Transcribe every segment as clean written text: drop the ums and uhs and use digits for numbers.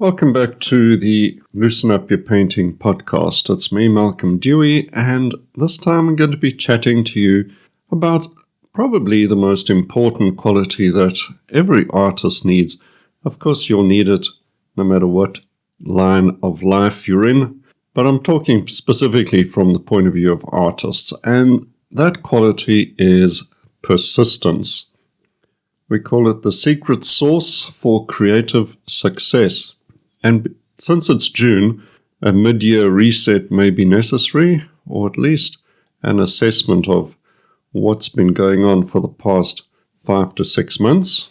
Welcome back to the Loosen Up Your Painting podcast. It's me, Malcolm Dewey, and this time I'm going to be chatting to you about probably the most important quality that every artist needs. Of course, you'll need it no matter what line of life you're in, but I'm talking specifically from the point of view of artists, and that quality is persistence. We call it the secret sauce for creative success. And since it's June, a mid-year reset may be necessary, or at least an assessment of what's been going on for the past 5 to 6 months,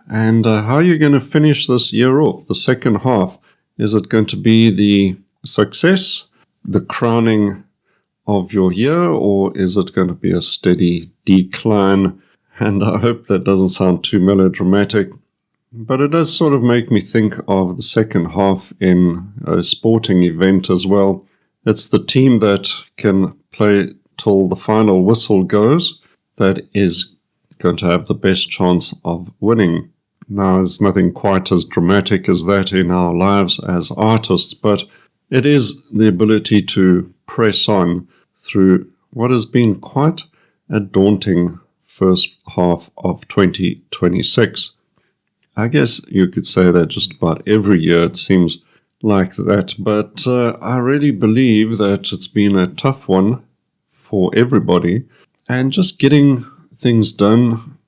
and how you're going to finish this year off, the second half. Is it going to be the success, the crowning of your year, or is it going to be a steady decline? And I hope that doesn't sound too melodramatic, but it does sort of make me think of the second half in a sporting event as well. It's the team that can play till the final whistle goes that is going to have the best chance of winning. Now, there's nothing quite as dramatic as that in our lives as artists, but it is the ability to press on through what has been quite a daunting first half of 2026. I guess you could say that just about every year it seems like that, but I really believe that it's been a tough one for everybody, and just getting things done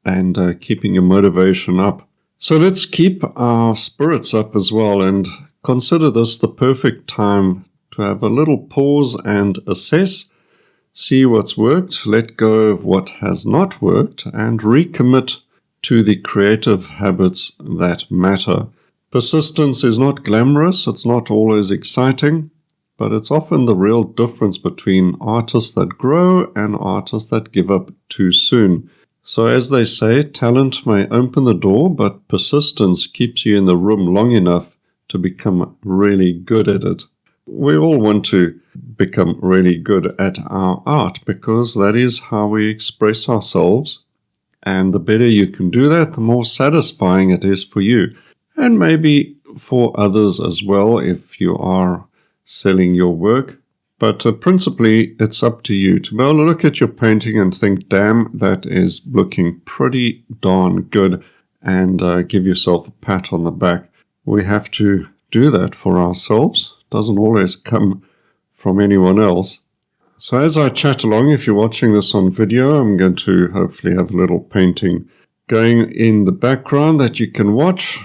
and keeping your motivation up. So let's keep our spirits up as well and consider this the perfect time to have a little pause and assess, see what's worked, let go of what has not worked, and recommit to the creative habits that matter. Persistence is not glamorous, it's not always exciting, but it's often the real difference between artists that grow and artists that give up too soon. So as they say, talent may open the door, but persistence keeps you in the room long enough to become really good at it. We all want to become really good at our art because that is how we express ourselves. And the better you can do that, the more satisfying it is for you. And maybe for others as well if you are selling your work. But principally, it's up to you to be able to look at your painting and think, damn, that is looking pretty darn good, and give yourself a pat on the back. We have to do that for ourselves. It doesn't always come from anyone else. So as I chat along, if you're watching this on video, I'm going to hopefully have a little painting going in the background that you can watch,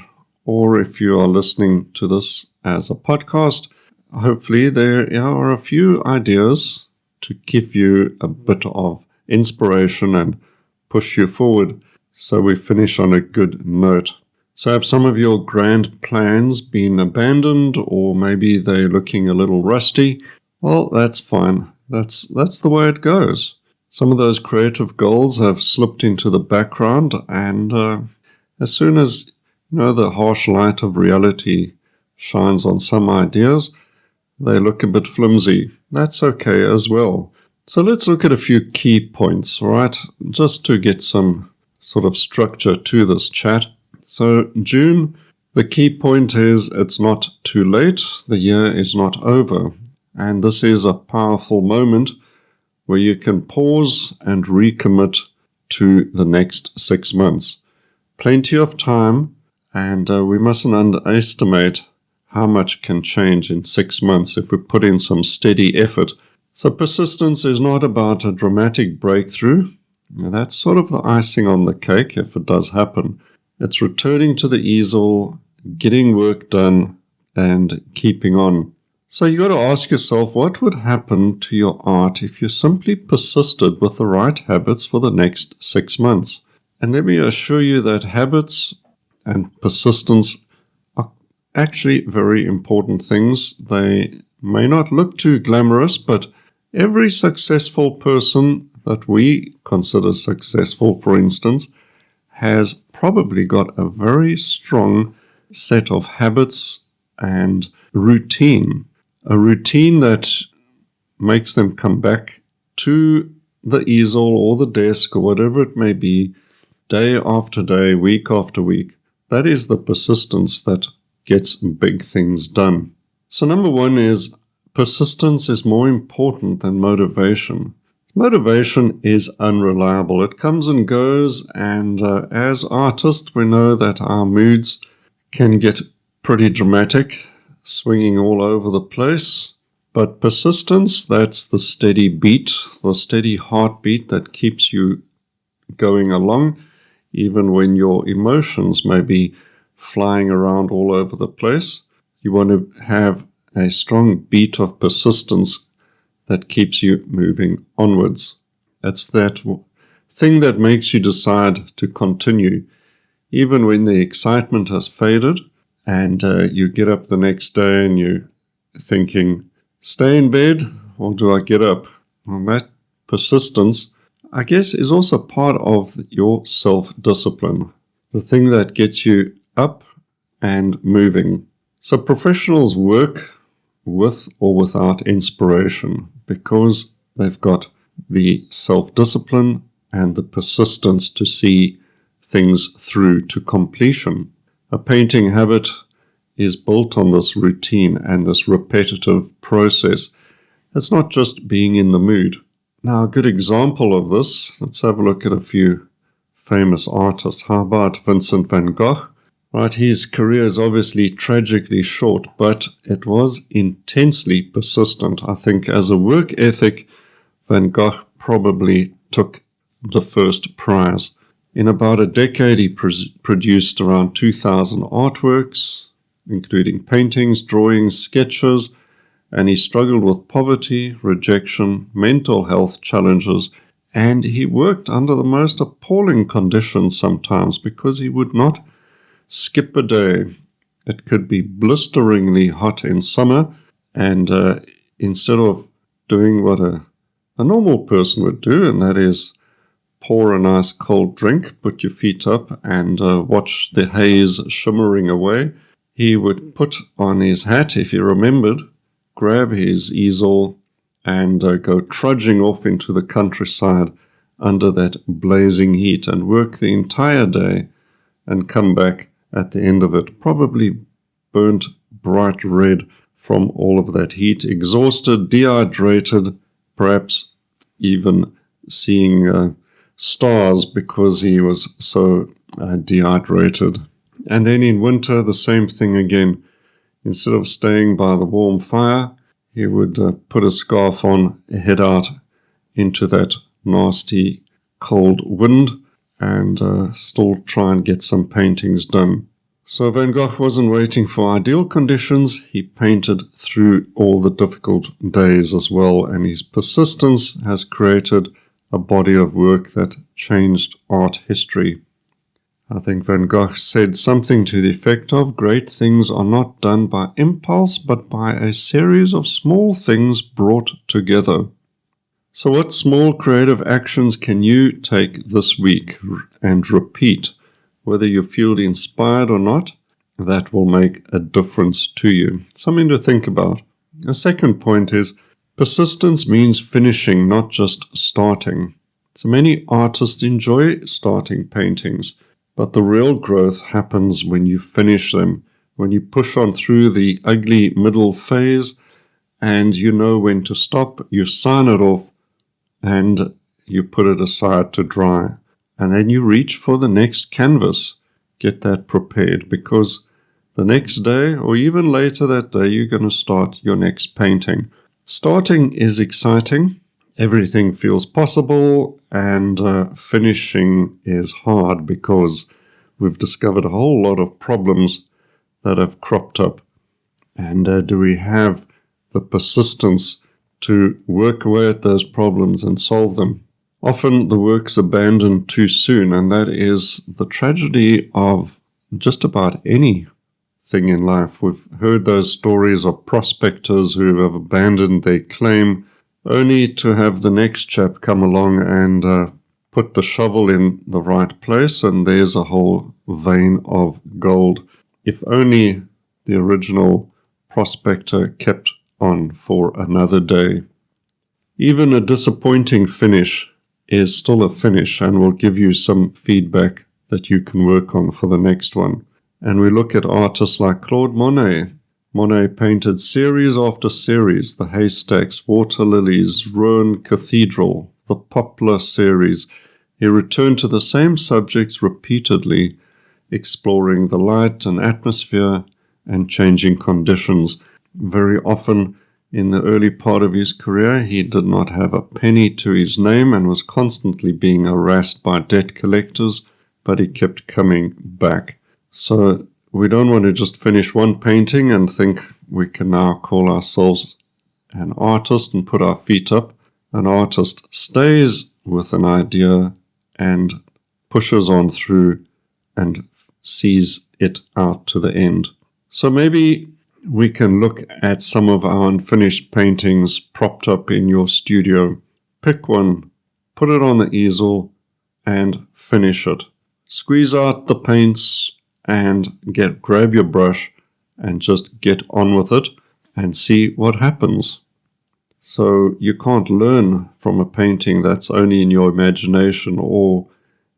or if you are listening to this as a podcast, hopefully there are a few ideas to give you a bit of inspiration and push you forward so we finish on a good note. So have some of your grand plans been abandoned, or maybe they're looking a little rusty? Well, that's fine. That's the way it goes. Some of those creative goals have slipped into the background, and as soon as the harsh light of reality shines on some ideas, they look a bit flimsy. That's okay as well. So let's look at a few key points, right? Just to get some sort of structure to this chat. So June, the key point is it's not too late. The year is not over. And this is a powerful moment where you can pause and recommit to the next 6 months. Plenty of time, and we mustn't underestimate how much can change in 6 months if we put in some steady effort. So persistence is not about a dramatic breakthrough. That's sort of the icing on the cake if it does happen. It's returning to the easel, getting work done, and keeping on. So you got to ask yourself, what would happen to your art if you simply persisted with the right habits for the next 6 months? And let me assure you that habits and persistence are actually very important things. They may not look too glamorous, but every successful person that we consider successful, for instance, has probably got a very strong set of habits and routine. A routine that makes them come back to the easel or the desk or whatever it may be, day after day, week after week. That is the persistence that gets big things done. So number one is persistence is more important than motivation. Motivation is unreliable. It comes and goes, and as artists, we know that our moods can get pretty dramatic, swinging all over the place. But persistence, that's the steady beat, the steady heartbeat that keeps you going along, even when your emotions may be flying around all over the place. You want to have a strong beat of persistence that keeps you moving onwards. It's that thing that makes you decide to continue, even when the excitement has faded, and you get up the next day and you're thinking, stay in bed or do I get up? Well, that persistence, I guess, is also part of your self-discipline, the thing that gets you up and moving. So professionals work with or without inspiration because they've got the self-discipline and the persistence to see things through to completion. A painting habit is built on this routine and this repetitive process. It's not just being in the mood. Now, a good example of this, let's have a look at a few famous artists. How about Vincent van Gogh? Right, his career is obviously tragically short, but it was intensely persistent. I think as a work ethic, Van Gogh probably took the first prize. In about a decade, he produced around 2,000 artworks, including paintings, drawings, sketches, and he struggled with poverty, rejection, mental health challenges, and he worked under the most appalling conditions sometimes because he would not skip a day. It could be blisteringly hot in summer, and instead of doing what a normal person would do, and that is pour a nice cold drink, put your feet up, and watch the haze shimmering away, he would put on his hat, if he remembered, grab his easel, and go trudging off into the countryside under that blazing heat and work the entire day and come back at the end of it, probably burnt bright red from all of that heat, exhausted, dehydrated, perhaps even seeing stars because he was so dehydrated. And then in winter, the same thing again. Instead of staying by the warm fire, he would put a scarf on, head out into that nasty cold wind, and still try and get some paintings done. So Van Gogh wasn't waiting for ideal conditions. He painted through all the difficult days as well, and his persistence has created a body of work that changed art history. I think Van Gogh said something to the effect of, great things are not done by impulse, but by a series of small things brought together. So what small creative actions can you take this week and repeat, whether you feel inspired or not? That will make a difference to you. Something to think about. A second point is persistence means finishing, not just starting. So many artists enjoy starting paintings, but the real growth happens when you finish them, when you push on through the ugly middle phase and you know when to stop, you sign it off, and you put it aside to dry. And then you reach for the next canvas. Get that prepared, because the next day or even later that day, you're going to start your next painting. Starting is exciting. Everything feels possible, and finishing is hard because we've discovered a whole lot of problems that have cropped up. And do we have the persistence to work away at those problems and solve them? Often the work's abandoned too soon, and that is the tragedy of just about anything in life. We've heard those stories of prospectors who have abandoned their claim only to have the next chap come along and put the shovel in the right place, and there's a whole vein of gold. If only the original prospector kept on for another day. Even a disappointing finish is still a finish and will give you some feedback that you can work on for the next one. And we look at artists like Claude Monet. Monet painted series after series, the Haystacks, Water Lilies, Rouen Cathedral, the Poplar series. He returned to the same subjects repeatedly, exploring the light and atmosphere and changing conditions. Very often in the early part of his career, he did not have a penny to his name and was constantly being harassed by debt collectors, but he kept coming back. So we don't want to just finish one painting and think we can now call ourselves an artist and put our feet up. An artist stays with an idea and pushes on through and sees it out to the end. So maybe we can look at some of our unfinished paintings propped up in your studio. Pick one, put it on the easel, and finish it. Squeeze out the paints and grab your brush and just get on with it and see what happens. So you can't learn from a painting that's only in your imagination or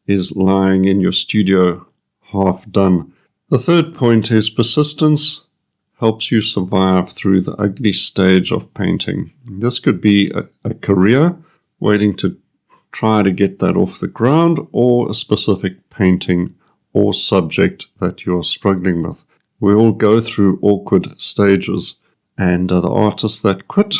is lying in your studio half done. The third point is persistence helps you survive through the ugly stage of painting. This could be a career waiting to try to get that off the ground, or a specific painting or subject that you're struggling with. We all go through awkward stages, and the artists that quit,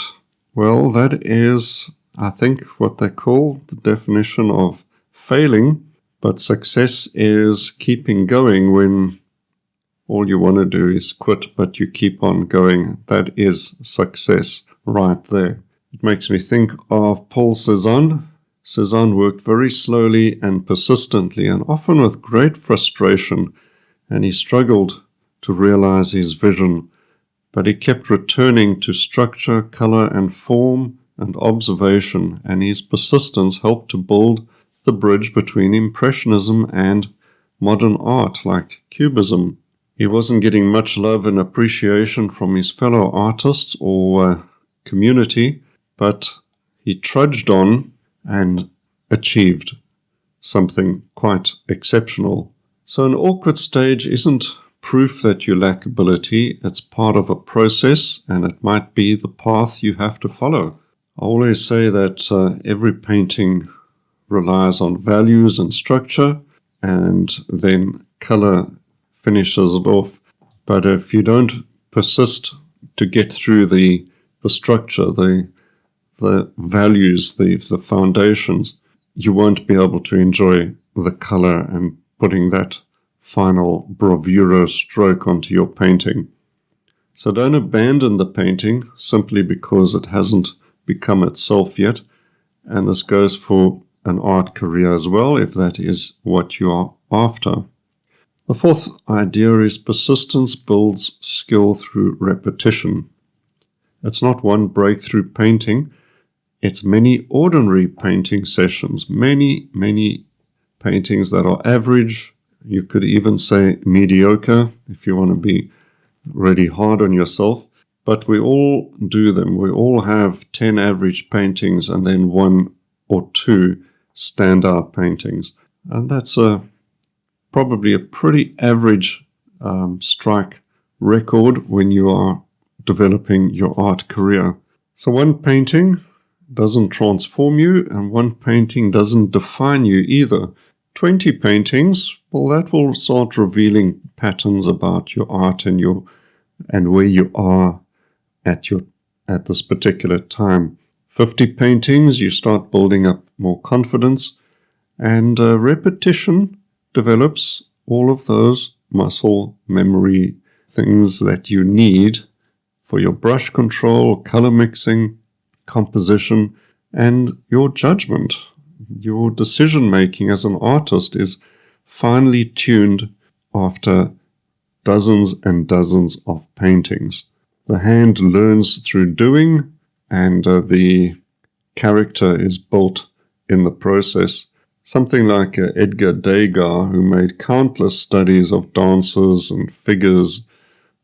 well, that is, I think, what they call the definition of failing, but success is keeping going when all you want to do is quit, but you keep on going. That is success right there. It makes me think of Paul Cézanne. Cézanne worked very slowly and persistently, and often with great frustration, and he struggled to realize his vision, but he kept returning to structure, color, and form, and observation, and his persistence helped to build the bridge between Impressionism and modern art like Cubism. He wasn't getting much love and appreciation from his fellow artists or community, but he trudged on and achieved something quite exceptional. So an awkward stage isn't proof that you lack ability. It's part of a process, and it might be the path you have to follow. I always say that every painting relies on values and structure, and then color finishes it off. But if you don't persist to get through the structure, the values, the foundations, you won't be able to enjoy the color and putting that final bravura stroke onto your painting. So don't abandon the painting simply because it hasn't become itself yet. And this goes for an art career as well, if that is what you are after. The fourth idea is persistence builds skill through repetition. It's not one breakthrough painting. It's many ordinary painting sessions, many paintings that are average. You could even say mediocre if you want to be really hard on yourself. But we all do them. We all have 10 average paintings and then 1 or 2 standout paintings. And that's probably a pretty average strike record when you are developing your art career. So one painting doesn't transform you, and one painting doesn't define you either. 20 paintings, well, that will start revealing patterns about your art and where you are at this particular time. 50 paintings, you start building up more confidence, and repetition develops all of those muscle memory things that you need for your brush control, color mixing, composition, and your judgment. Your decision making as an artist is finely tuned after dozens and dozens of paintings. The hand learns through doing, and the character is built in the process. Something like Edgar Degas, who made countless studies of dances and figures,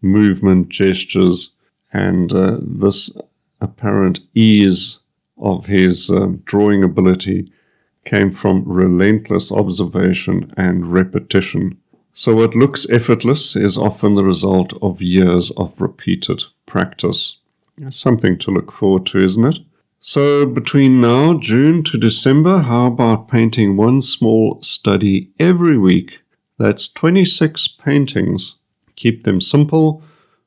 movement, gestures, and this apparent ease of his drawing ability came from relentless observation and repetition. So what looks effortless is often the result of years of repeated practice. Something to look forward to, isn't it? So between now, June to December, how about painting one small study every week? That's 26 paintings. Keep them simple.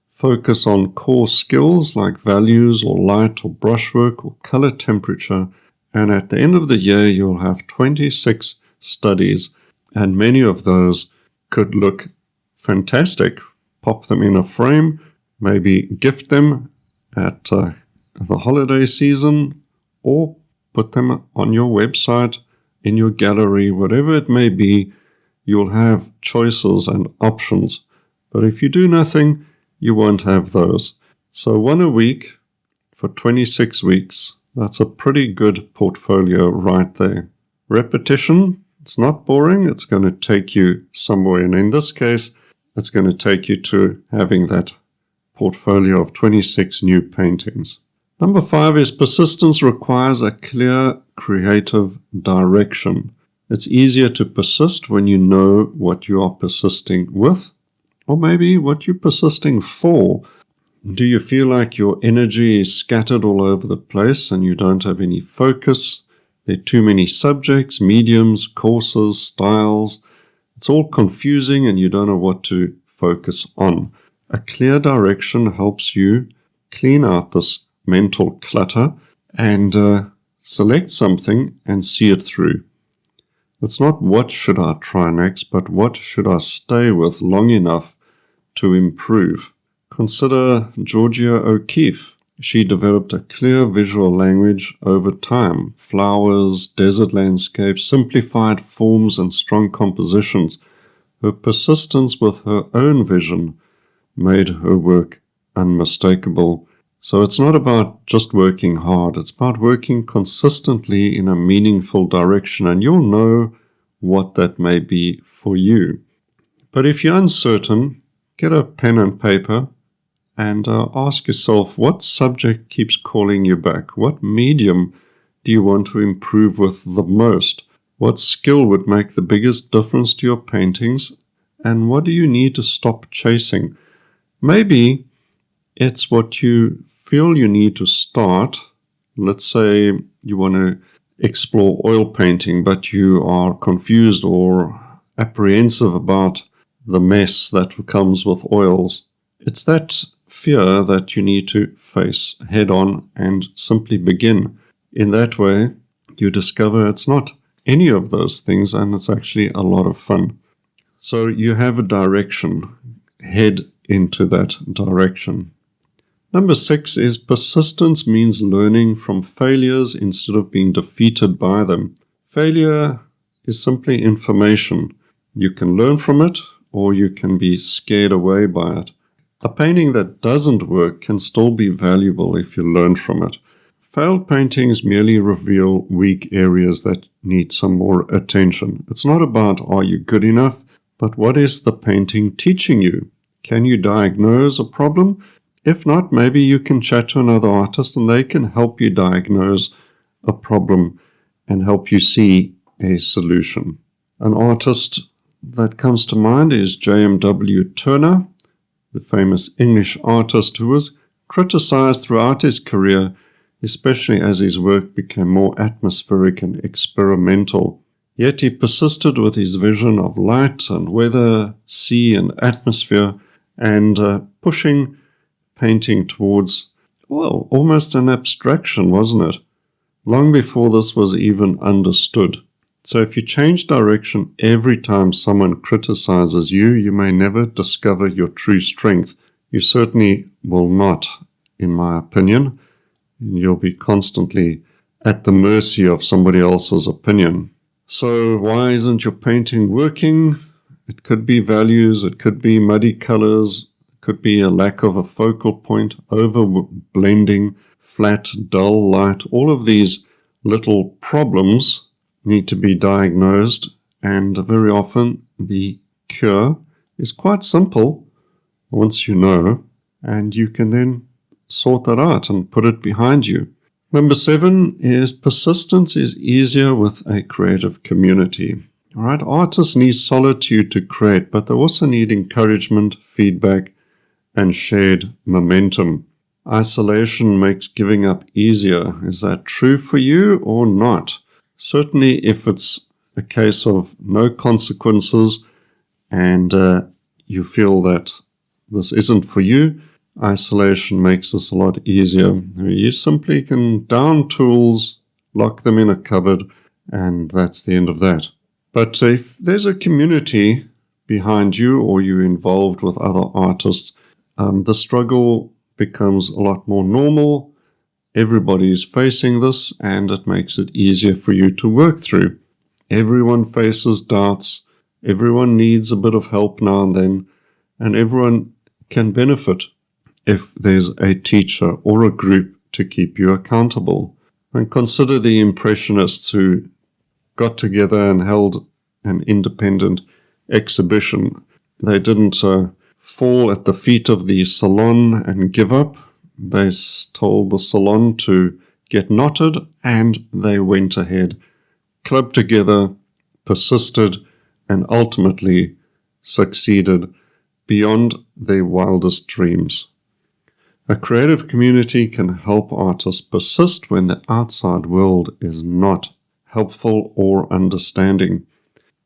Focus on core skills like values or light or brushwork or color temperature. And at the end of the year, you'll have 26 studies. And many of those could look fantastic. Pop them in a frame, maybe gift them at the holiday season, or put them on your website, in your gallery, whatever it may be. You'll have choices and options. But if you do nothing, you won't have those. So one a week for 26 weeks. That's a pretty good portfolio right there. Repetition, it's not boring. It's going to take you somewhere. And in this case, it's going to take you to having that portfolio of 26 new paintings. Number 5 is persistence requires a clear creative direction. It's easier to persist when you know what you are persisting with, or maybe what you're persisting for. Do you feel like your energy is scattered all over the place and you don't have any focus? There are too many subjects, mediums, courses, styles. It's all confusing and you don't know what to focus on. A clear direction helps you clean out this mental clutter and select something and see it through. It's not what should I try next, but what should I stay with long enough to improve. Consider Georgia O'Keeffe. She developed a clear visual language over time. Flowers, desert landscapes, simplified forms and strong compositions. Her persistence with her own vision made her work unmistakable. So it's not about just working hard. It's about working consistently in a meaningful direction, and you'll know what that may be for you. But if you're uncertain, get a pen and paper and ask yourself, what subject keeps calling you back? What medium do you want to improve with the most? What skill would make the biggest difference to your paintings? And what do you need to stop chasing? Maybe it's what you feel you need to start. Let's say you want to explore oil painting, but you are confused or apprehensive about the mess that comes with oils. It's that fear that you need to face head on and simply begin. In that way, you discover it's not any of those things and it's actually a lot of fun. So you have a direction. Head into that direction. Number 6 is persistence means learning from failures instead of being defeated by them. Failure is simply information. You can learn from it or you can be scared away by it. A painting that doesn't work can still be valuable if you learn from it. Failed paintings merely reveal weak areas that need some more attention. It's not about are you good enough, but what is the painting teaching you? Can you diagnose a problem? If not, maybe you can chat to another artist and they can help you diagnose a problem and help you see a solution. An artist that comes to mind is J.M.W. Turner, the famous English artist who was criticized throughout his career, especially as his work became more atmospheric and experimental. Yet he persisted with his vision of light and weather, sea and atmosphere, and pushing painting towards, well, almost an abstraction, wasn't it? Long before this was even understood. So if you change direction every time someone criticizes you, you may never discover your true strength. You certainly will not, in my opinion. You'll be constantly at the mercy of somebody else's opinion. So why isn't your painting working? It could be values, it could be muddy colors, it could be a lack of a focal point, over blending, flat, dull light. All of these little problems need to be diagnosed, and very often the cure is quite simple once you know, and you can then sort that out and put it behind you. Number 7 is persistence is easier with a creative community. All right, artists need solitude to create, but they also need encouragement, feedback, and shared momentum. Isolation makes giving up easier. Is that true for you or not? Certainly, if it's a case of no consequences and you feel that this isn't for you, isolation makes this a lot easier. You simply can down tools, lock them in a cupboard, and that's the end of that. But if there's a community behind you or you're involved with other artists, the struggle becomes a lot more normal. Everybody's facing this, and it makes it easier for you to work through. Everyone faces doubts. Everyone needs a bit of help now and then, and everyone can benefit if there's a teacher or a group to keep you accountable. And consider the Impressionists who got together and held an independent exhibition. They didn't fall at the feet of the salon and give up. They told the salon to get knotted, and they went ahead, clubbed together, persisted, and ultimately succeeded beyond their wildest dreams. A creative community can help artists persist when the outside world is not helpful or understanding.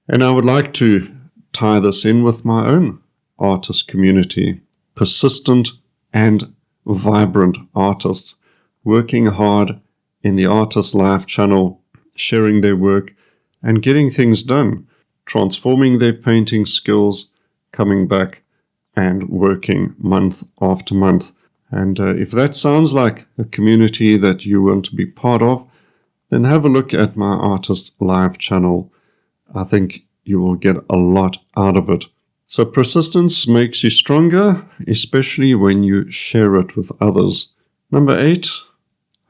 And I would like to tie this in with my own artist community, persistent and vibrant artists working hard in the Artist Life channel, sharing their work and getting things done, transforming their painting skills, coming back and working month after month. And if that sounds like a community that you want to be part of, then have a look at my Artist Live channel. I think you will get a lot out of it. So persistence makes you stronger, especially when you share it with others. Number 8,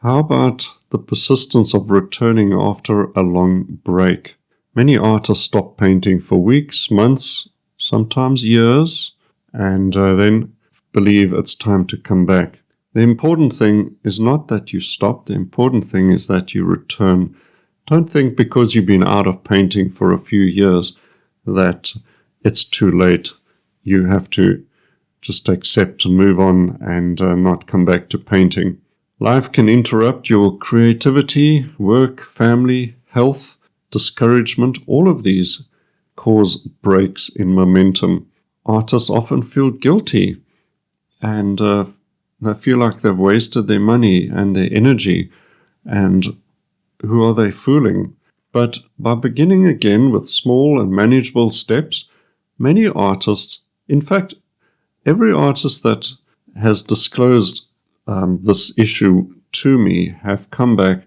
how about the persistence of returning after a long break? Many artists stop painting for weeks, months, sometimes years, and then believe it's time to come back. The important thing is not that you stop. The important thing is that you return. Don't think because you've been out of painting for a few years that it's too late. You have to just accept and move on and not come back to painting. Life can interrupt your creativity, work, family, health, discouragement. All of these cause breaks in momentum. Artists often feel guilty and they feel like they've wasted their money and their energy, and who are they fooling? But by beginning again with small and manageable steps, many artists, in fact, every artist that has disclosed this issue to me have come back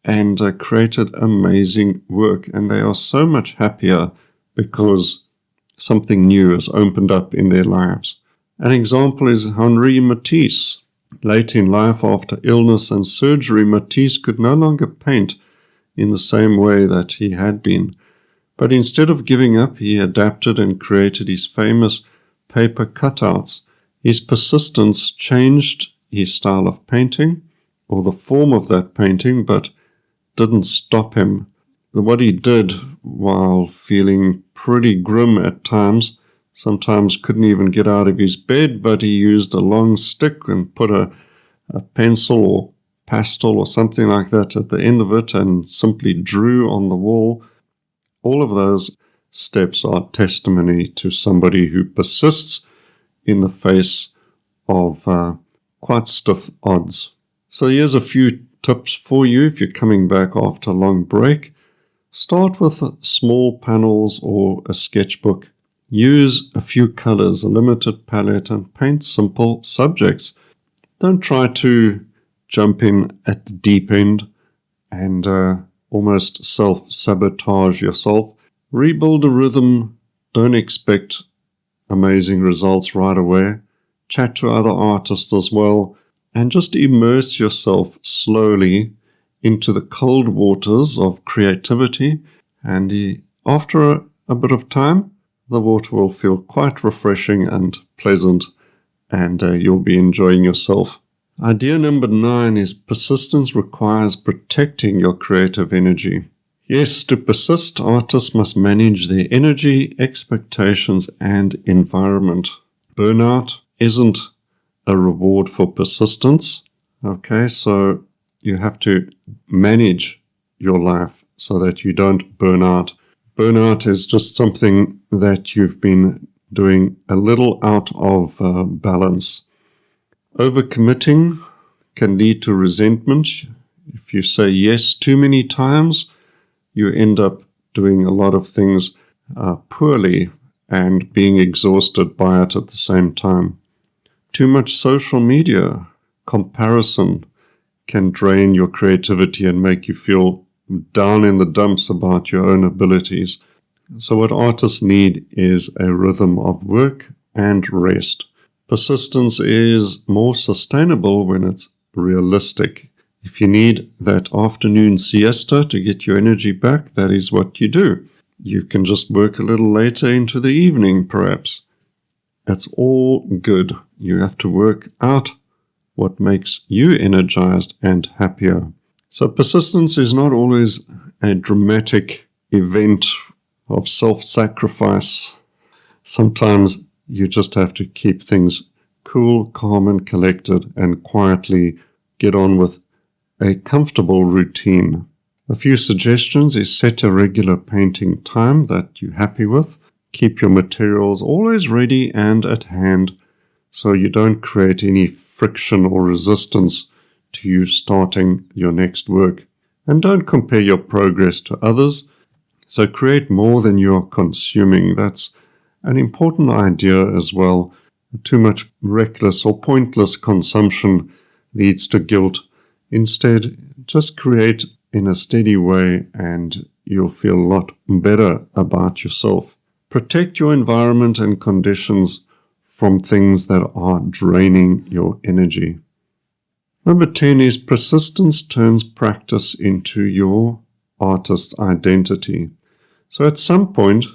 and created amazing work, and they are so much happier because something new has opened up in their lives. An example is Henri Matisse. Late in life, after illness and surgery, Matisse could no longer paint in the same way that he had been. But instead of giving up, he adapted and created his famous paper cutouts. His persistence changed his style of painting, or the form of that painting, but didn't stop him. What he did, while feeling pretty grim at times, sometimes couldn't even get out of his bed, but he used a long stick and put a pencil or pastel or something like that at the end of it and simply drew on the wall. All of those steps are testimony to somebody who persists in the face of quite stiff odds. So here's a few tips for you if you're coming back after a long break. Start with small panels or a sketchbook. Use a few colors, a limited palette, and paint simple subjects. Don't try to jump in at the deep end and almost self-sabotage yourself. Rebuild a rhythm. Don't expect amazing results right away. Chat to other artists as well, and just immerse yourself slowly into the cold waters of creativity. And after a bit of time, the water will feel quite refreshing and pleasant, and you'll be enjoying yourself. Idea number 9 is persistence requires protecting your creative energy. Yes, to persist, artists must manage their energy, expectations, and environment. Burnout isn't a reward for persistence. Okay, so you have to manage your life so that you don't burn out. Burnout is just something that you've been doing a little out of balance. Overcommitting can lead to resentment. If you say yes too many times, you end up doing a lot of things poorly and being exhausted by it at the same time. Too much social media comparison can drain your creativity and make you feel down in the dumps about your own abilities. So what artists need is a rhythm of work and rest. Persistence is more sustainable when it's realistic. If you need that afternoon siesta to get your energy back, that is what you do. You can just work a little later into the evening, perhaps. That's all good. You have to work out what makes you energized and happier. So persistence is not always a dramatic event of self-sacrifice. Sometimes you just have to keep things cool, calm, and collected and quietly get on with a comfortable routine. A few suggestions is set a regular painting time that you're happy with. Keep your materials always ready and at hand so you don't create any friction or resistance to you starting your next work. And don't compare your progress to others. So create more than you're consuming. That's an important idea as well. Too much reckless or pointless consumption leads to guilt. Instead, just create in a steady way and you'll feel a lot better about yourself. Protect your environment and conditions from things that are draining your energy. Number 10 is persistence turns practice into your artist identity. So at some point,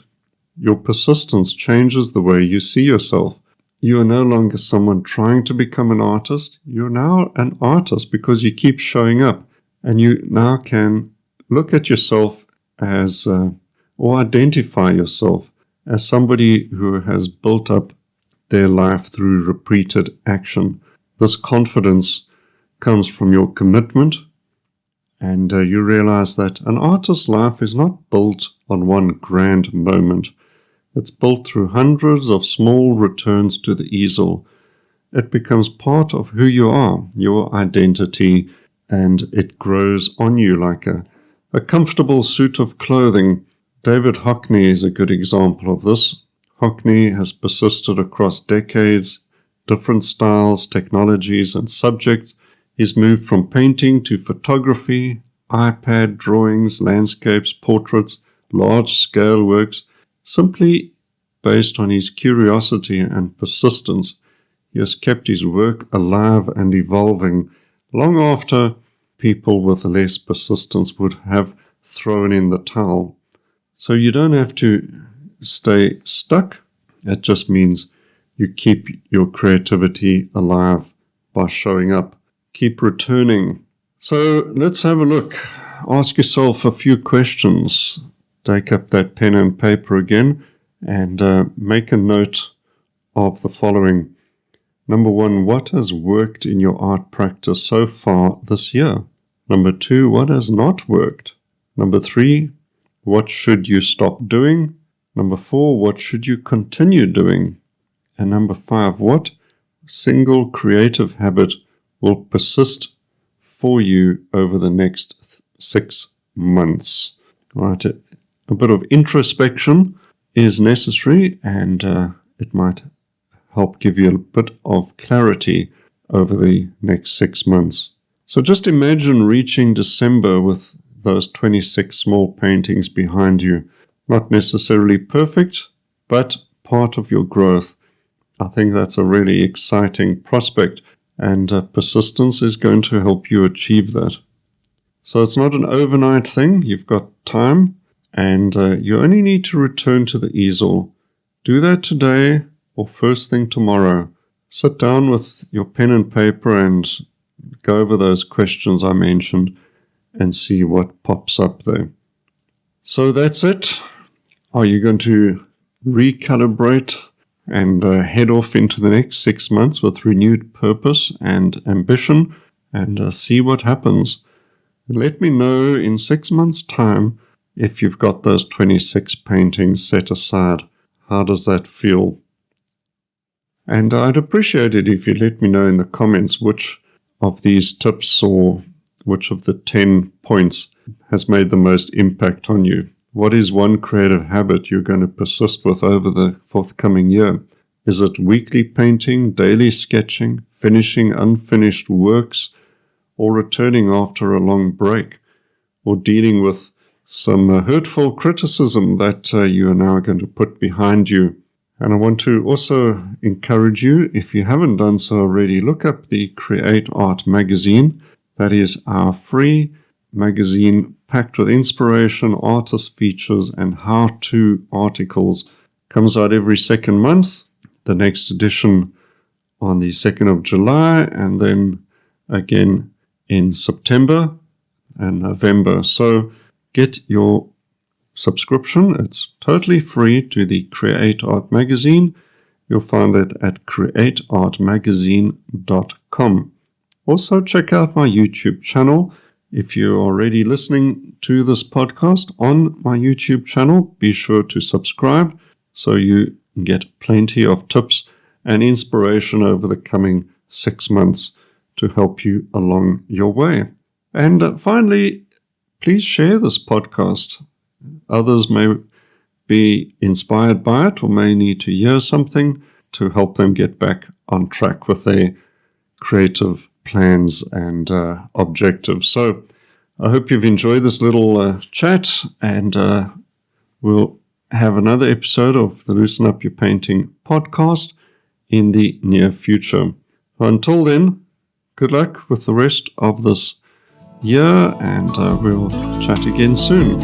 your persistence changes the way you see yourself. You are no longer someone trying to become an artist. You're now an artist because you keep showing up. And you now can look at yourself as, or identify yourself as somebody who has built up their life through repeated action. This confidence comes from your commitment. And you realize that an artist's life is not built on one grand moment. It's built through hundreds of small returns to the easel. It becomes part of who you are, your identity, and it grows on you like a comfortable suit of clothing. David Hockney is a good example of this. Hockney has persisted across decades, different styles, technologies, and subjects. He's moved from painting to photography, iPad drawings, landscapes, portraits, large-scale works. Simply based on his curiosity and persistence, he has kept his work alive and evolving long after people with less persistence would have thrown in the towel. So you don't have to stay stuck. It just means you keep your creativity alive by showing up. Keep returning. So let's have a look. Ask yourself a few questions. Take up that pen and paper again and make a note of the following. Number 1, what has worked in your art practice so far this year? Number 2, what has not worked? Number 3, what should you stop doing? Number 4, what should you continue doing? And number 5, what single creative habit will persist for you over the next 6 months? Right. A bit of introspection is necessary and it might help give you a bit of clarity over the next 6 months. So just imagine reaching December with those 26 small paintings behind you. Not necessarily perfect, but part of your growth. I think that's a really exciting prospect and persistence is going to help you achieve that. So it's not an overnight thing. You've got time. And you only need to return to the easel. Do that today or first thing tomorrow. Sit down with your pen and paper and go over those questions I mentioned and see what pops up there. So that's it. Are you going to recalibrate and head off into the next 6 months with renewed purpose and ambition and see what happens? Let me know in 6 months' time if you've got those 26 paintings set aside. How does that feel? And I'd appreciate it if you let me know in the comments which of these tips or which of the 10 points has made the most impact on you. What is one creative habit you're going to persist with over the forthcoming year? Is it weekly painting, daily sketching, finishing unfinished works, or returning after a long break, or dealing with some hurtful criticism that you are now going to put behind you? And I want to also encourage you, if you haven't done so already, look up the Create Art magazine. That is our free magazine packed with inspiration, artist features, and how-to articles. Comes out every second month. The next edition on the 2nd of July, and then again in September and November. So get your subscription. It's totally free to the Create Art magazine. You'll find it at createartmagazine.com. Also, check out my YouTube channel. If you're already listening to this podcast on my YouTube channel, be sure to subscribe so you get plenty of tips and inspiration over the coming 6 months to help you along your way. And finally, please share this podcast. Others may be inspired by it or may need to hear something to help them get back on track with their creative plans and objectives. So I hope you've enjoyed this little chat, and we'll have another episode of the Loosen Up Your Painting podcast in the near future. Until then, good luck with the rest of this year, and we'll chat again soon.